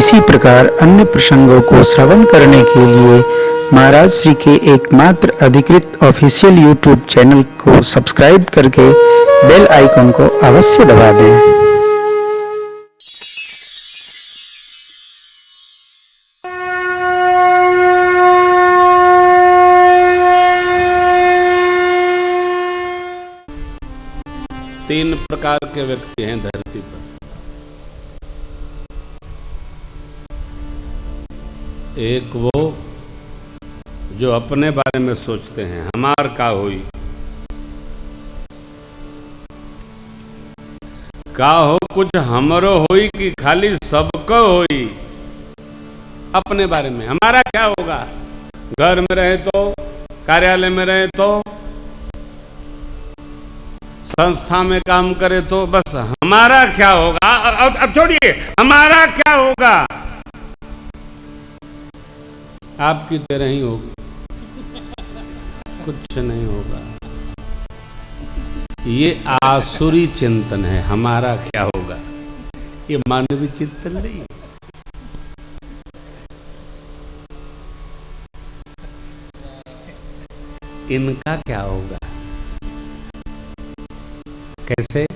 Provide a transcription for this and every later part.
इसी प्रकार अन्य प्रसंगों को श्रवण करने के लिए महाराज श्री के एकमात्र अधिकृत ऑफिशियल यूट्यूब चैनल को सब्सक्राइब करके बेल आइकन को अवश्य दबा दें। तीन प्रकार के व्यक्ति हैं धरती पर। एक वो जो अपने बारे में सोचते हैं, हमार का होई, का हो कुछ हमरो होई कि खाली सबको होई। अपने बारे में हमारा क्या होगा, घर में रहे तो, कार्यालय में रहे तो, संस्था में काम करे तो, बस हमारा क्या होगा। अब छोड़िए, हमारा क्या होगा, आपकी तरह ही होगी, कुछ नहीं होगा। ये आसुरी चिंतन है, हमारा क्या होगा। ये मानवीय चिंतन नहीं। इनका क्या होगा, कैसे?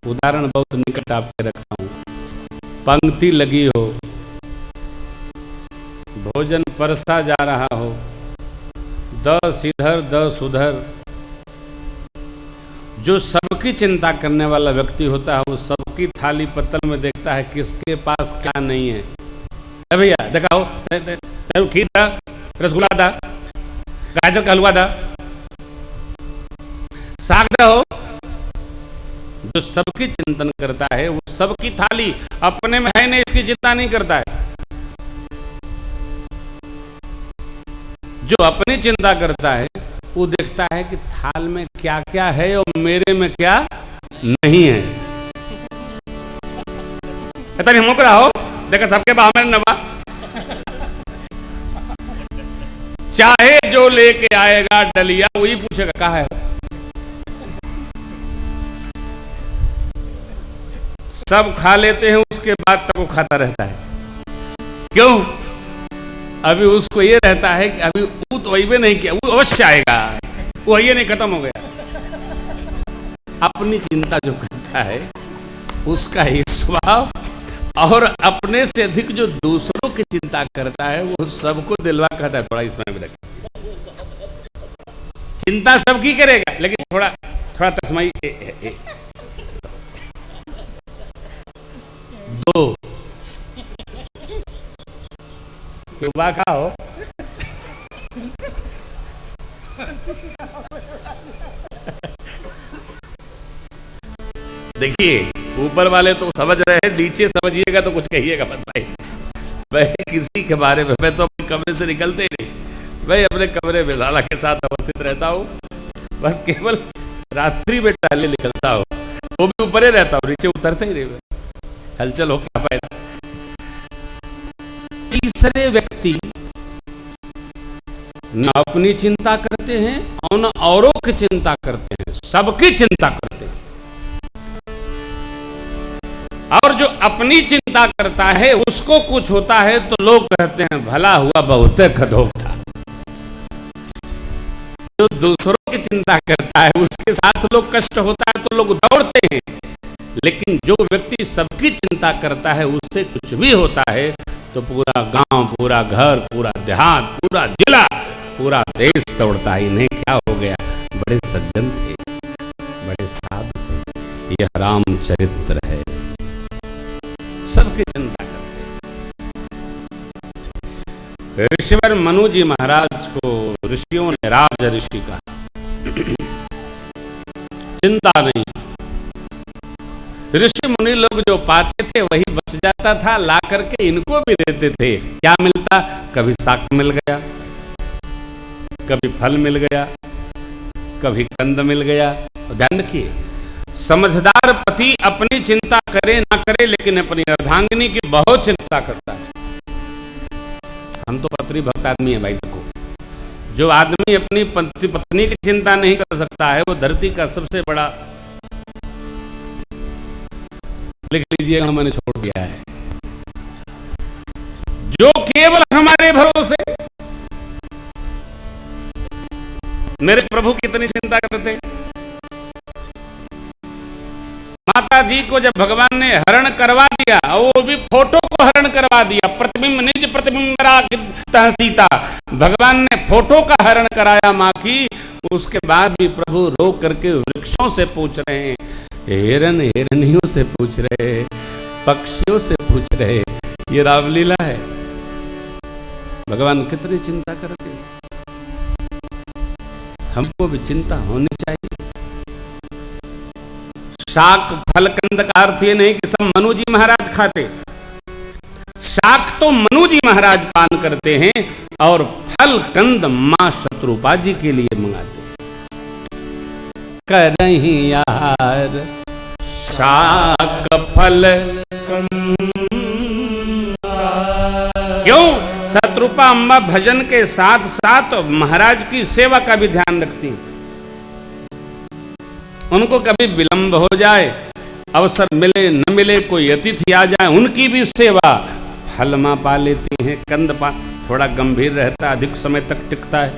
उदाहरण बहुत निकट आपके रखता हूं। पंक्ति लगी हो, भोजन परसा जा रहा हो, 10 इधर 10 उधर, जो सबकी चिंता करने वाला व्यक्ति होता है वो सबकी थाली पत्तल में देखता है किसके पास क्या नहीं है। अरे भैया दिखाओ, खीर दा, रसगुल्ला दा, गाजर का हलवा दा, साग दा हो। जो सबकी चिंतन करता है वो सबकी थाली अपने में है नहीं, इसकी चिंता नहीं करता है। जो अपनी चिंता करता है वो देखता है कि थाल में क्या क्या है और मेरे में क्या नहीं है। इतनी मुक रहा हो, देखा सबके बाहर नवा, चाहे जो लेके आएगा डलिया वही पूछेगा कहाँ है। सब खा लेते हैं, उसके बाद तक वो खाता रहता है। क्यों? अभी उसको ये रहता है कि अभी वो तो वही नहीं किया, वो अवश्य आएगा, वो ये नहीं, खत्म हो गया। अपनी चिंता जो करता है उसका ही स्वभाव, और अपने से अधिक जो दूसरों की चिंता करता है वो सबको दिलवा कहता है थोड़ा इसमें भी रखें। चिंता सबकी करेगा लेकिन थोड़ा थोड़ा तस्माई दो क्यों खाओ। देखिए ऊपर वाले तो समझ रहे हैं, नीचे समझिएगा तो कुछ कहिएगा मत भाई। मैं किसी के बारे में, मैं तो अपने कमरे से निकलते ही नहीं, मैं अपने कमरे में लाला के साथ अवस्थित रहता हूँ। बस केवल रात्रि में टहलने निकलता हूँ, वो भी ऊपर ही रहता हूँ, नीचे उतरते ही नहीं। हलचल हो क्या फायदा। तीसरे व्यक्ति न अपनी चिंता करते हैं और न औरों की चिंता करते हैं, सबकी चिंता करते हैं। और जो अपनी चिंता करता है उसको कुछ होता है तो लोग कहते हैं भला हुआ बहुत खदोक था। जो दूसरों की चिंता करता है उसके साथ लोग कष्ट होता है तो लोग दौड़ते हैं। लेकिन जो व्यक्ति सबकी चिंता करता है उससे कुछ भी होता है तो पूरा गांव, पूरा घर, पूरा देहात, पूरा जिला, पूरा देश दौड़ता है। इन्हें क्या हो गया, बड़े सज्जन थे, बड़े साधु थे, यह राम चरित्र है। सबकी चिंता करते। ऋषिवर मनु जी महाराज को ऋषियों ने राज ऋषि कहा। चिंता नहीं, ऋषि मुनि लोग जो पाते थे वही बच जाता था, ला करके इनको भी देते थे। क्या मिलता, कभी शाक मिल गया, कभी फल मिल गया, कभी कंद मिल गया। ध्यान रखिए, समझदार पति अपनी चिंता करे ना करे लेकिन अपनी अर्धांगिनी की बहुत चिंता करता है। हम तो पत्नी भक्त आदमी है भाई। देखो, जो आदमी अपनी पत्नी की चिंता नहीं कर सकता है वो धरती का सबसे बड़ा, लिख लीजिएगा, मैंने छोड़ दिया है। जो केवल हमारे भरोसे। मेरे प्रभु कितनी चिंता करते हैं। माता जी को जब भगवान ने हरण करवा दिया, वो भी फोटो को हरण करवा दिया, प्रतिबिंब निज प्रतिबिंब तह सीता, भगवान ने फोटो का हरण कराया मां की। उसके बाद भी प्रभु रो करके वृक्षों से पूछ रहे हैं, हिरन हिरनियों से पूछ रहे, पक्षियों से पूछ रहे। ये रामलीला है। भगवान कितनी चिंता करते हैं। हमको भी चिंता होनी चाहिए। शाक फल कंद का अर्थ ये नहीं कि सब मनु जी महाराज खाते। शाक तो मनु जी महाराज पान करते हैं और फल कंद मां शत्रुपा जी के लिए मंगाते। करही यार शाक फल क्यों? शत्रुपा अम्मा भजन के साथ साथ महाराज की सेवा का भी ध्यान रखती। उनको कभी विलंब हो जाए, अवसर मिले न मिले, कोई अतिथि आ जाए, उनकी भी सेवा फल मां पा लेती हैं। कंद पा थोड़ा गंभीर रहता, अधिक समय तक टिकता है।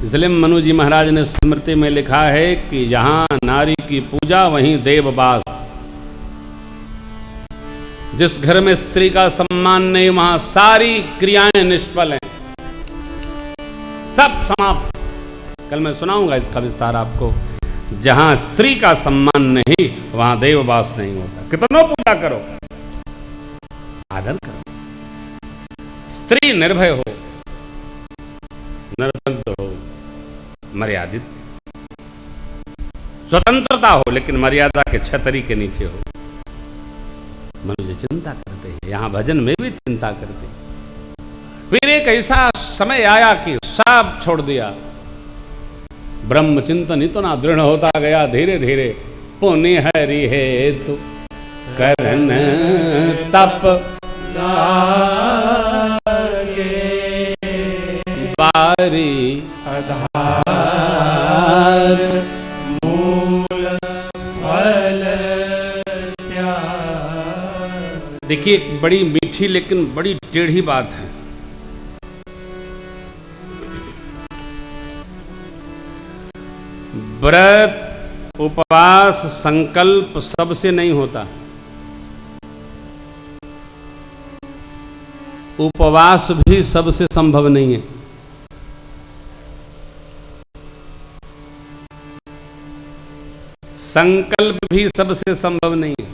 इसलिए मनु जी महाराज ने स्मृति में लिखा है कि जहां नारी की पूजा वहीं देववास। जिस घर में स्त्री का सम्मान नहीं, वहां सारी क्रियाएं निष्फल हैं, सब समाप्त। कल मैं सुनाऊंगा इसका विस्तार आपको। जहां स्त्री का सम्मान नहीं, वहां देववास नहीं होता। कितनों पूजा करो, आदर करो। स्त्री निर्भय हो, निर्बंध हो, मर्यादित, स्वतंत्रता हो, लेकिन मर्यादा के छतरी के नीचे हो। मनुष्य चिंता करते हैं, यहां भजन में भी चिंता करते हैं। फिर एक ऐसा समय आया कि सब छोड़ दिया। ब्रह्म चिंतन इतना दृढ़ होता गया, धीरे धीरे पुण्य हरि हेतु करन तप लागे बारी आधार मूल फल त्याग। देखिए, एक बड़ी मीठी लेकिन बड़ी टेढ़ी बात है। व्रत, उपवास, संकल्प सबसे नहीं होता। उपवास भी सबसे संभव नहीं है। संकल्प भी सबसे संभव नहीं है।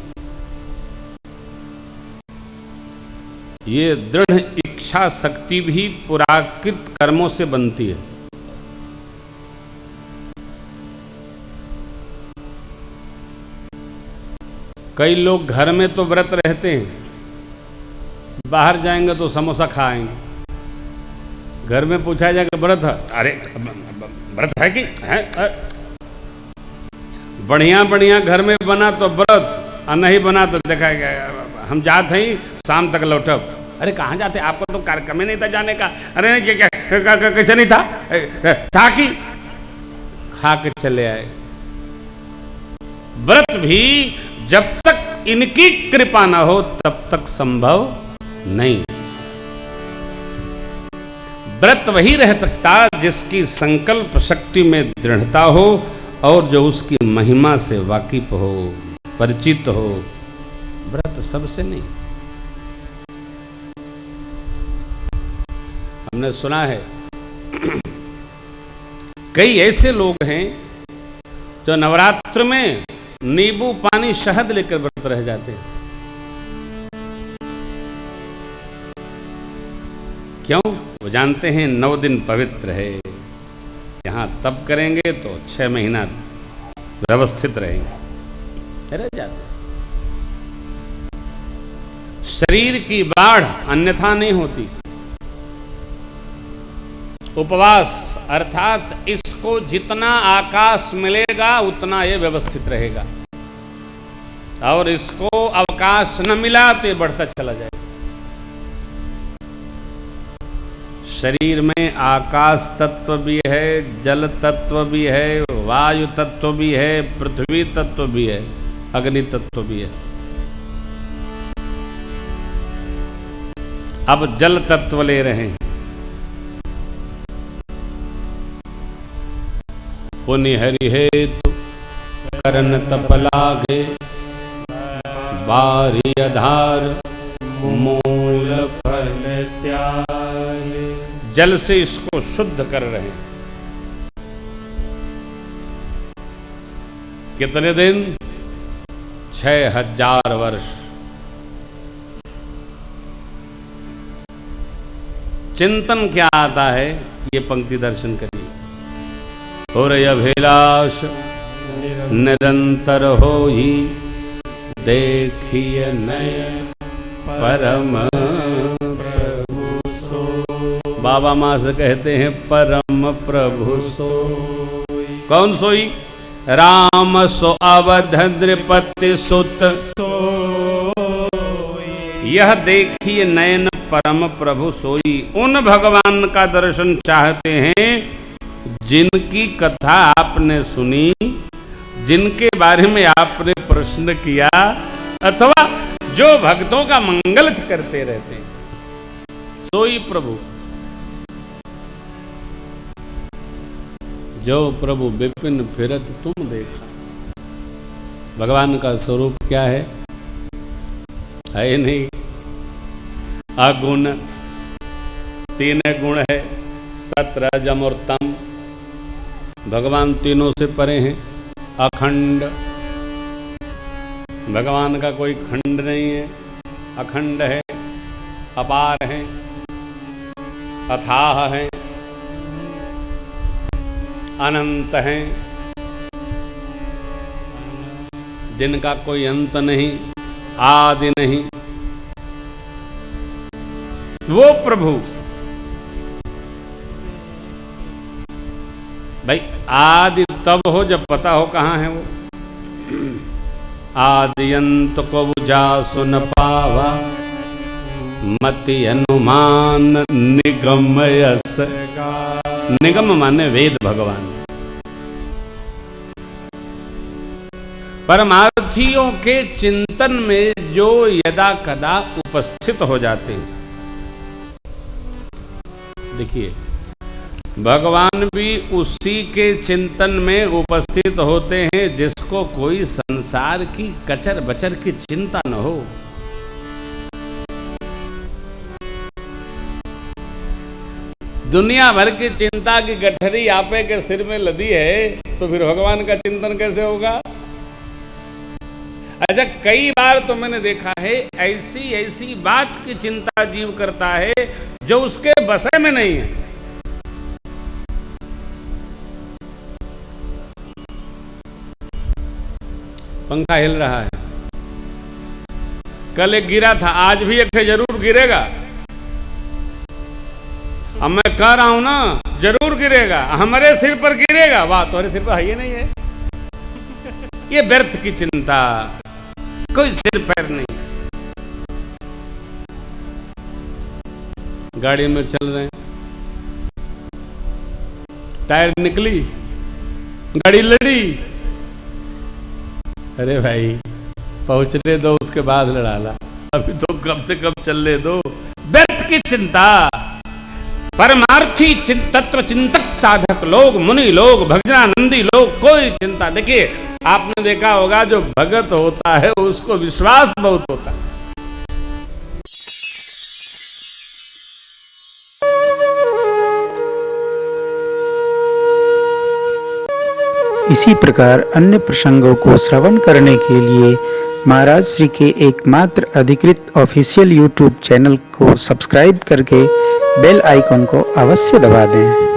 ये दृढ़ इच्छा शक्ति भी पुराकृत कर्मों से बनती है। कई लोग घर में तो व्रत रहते हैं, बाहर जाएंगे तो समोसा खाएंगे। घर में पूछा जाएगा व्रत है, अरे व्रत है कि है? बढ़िया बढ़िया घर में बना तो व्रत, और नहीं बना तो देखा हम जाते ही शाम तक लौटब। अरे कहाँ जाते, आपको तो कार्यक्रम ही नहीं था जाने का। अरे नहीं, क्या कैसे नहीं था कि खा के चले आए। व्रत भी जब तक इनकी कृपा ना हो तब तक संभव नहीं। व्रत वही रह सकता जिसकी संकल्प शक्ति में दृढ़ता हो और जो उसकी महिमा से वाकिफ हो, परिचित हो। व्रत सबसे नहीं। हमने सुना है कई ऐसे लोग हैं जो नवरात्र में नींबू पानी शहद लेकर व्रत रह जाते हैं। क्यों? वो जानते हैं 9 दिन पवित्र है, यहां तप करेंगे तो 6 महीना व्यवस्थित रहेंगे, रह जाते हैं। शरीर की बाढ़ अन्यथा नहीं होती। उपवास अर्थात इसको जितना आकाश मिलेगा उतना ये व्यवस्थित रहेगा, और इसको अवकाश न मिला तो ये बढ़ता चला जाएगा। शरीर में आकाश तत्व भी है, जल तत्व भी है, वायु तत्व भी है, पृथ्वी तत्व भी है, अग्नि तत्व भी है। अब जल तत्व ले रहे हैं। पुनि हरि हेतु करन तप लागे, बारी आधार मूल फल त्यागे। जल से इसको शुद्ध कर रहे हैं। कितने दिन? 6000 वर्ष। चिंतन क्या आता है, ये पंक्ति दर्शन करिए। हो रही अभिलाष निरंतर हो ही, देखिए नयन परम प्रभु सो। बाबा माँ से कहते हैं परम प्रभु सो। कौन सोई? राम सो अवध नृपति सुत, यह देखिए नयन परम प्रभु सोई। उन भगवान का दर्शन चाहते हैं जिनकी कथा आपने सुनी, जिनके बारे में आपने प्रश्न किया, अथवा जो भक्तों का मंगल करते रहते हैं, सोई प्रभु। जो प्रभु विपिन फिरत तुम देखा। भगवान का स्वरूप क्या है नहीं। अगुण, 3 गुण है, सत रजम और तम। भगवान तीनों से परे हैं। अखंड, भगवान का कोई खंड नहीं है, अखंड है। अपार है, अथाह है, अनंत है, जिनका कोई अंत नहीं, आदि नहीं। वो प्रभु भाई आदि तब हो जब पता हो कहाँ है वो। आदि अंत को बुझा सुन पावा, मति अनुमान निगम यस। निगम माने वेद भगवान। परमार्थियों के चिंतन में जो यदा कदा उपस्थित हो जाते हैं। देखिए, भगवान भी उसी के चिंतन में उपस्थित होते हैं जिसको कोई संसार की कचर बचर की चिंता न हो। दुनिया भर की चिंता की गठरी आपे के सिर में लदी है, तो फिर भगवान का चिंतन कैसे होगा? अच्छा, कई बार तो मैंने देखा है ऐसी ऐसी बात की चिंता जीव करता है जो उसके बसे में नहीं है। पंखा हिल रहा है, कल एक गिरा था, आज भी एक जरूर गिरेगा। अब मैं कह रहा हूं ना, जरूर गिरेगा, हमारे सिर पर गिरेगा। वाह, तुम्हारे सिर पर है ही नहीं है। ये व्यर्थ की चिंता, कोई सिर पैर नहीं। गाड़ी में चल रहे हैं, टायर निकली, गाड़ी लड़ी। अरे भाई, पहुंचने दो, उसके बाद लड़ा ला, अभी तो कम से कम चलने दो। व्यर्थ की चिंता। परमार्थी तत्व चिंतक साधक लोग, मुनि लोग, भजनानंदी लोग, कोई चिंता। देखिए, आपने देखा होगा जो भगत होता है उसको विश्वास बहुत होता है। इसी प्रकार अन्य प्रसंगों को श्रवण करने के लिए महाराज श्री के एकमात्र अधिकृत ऑफिशियल यूट्यूब चैनल को सब्सक्राइब करके बेल आइकन को अवश्य दबा दें।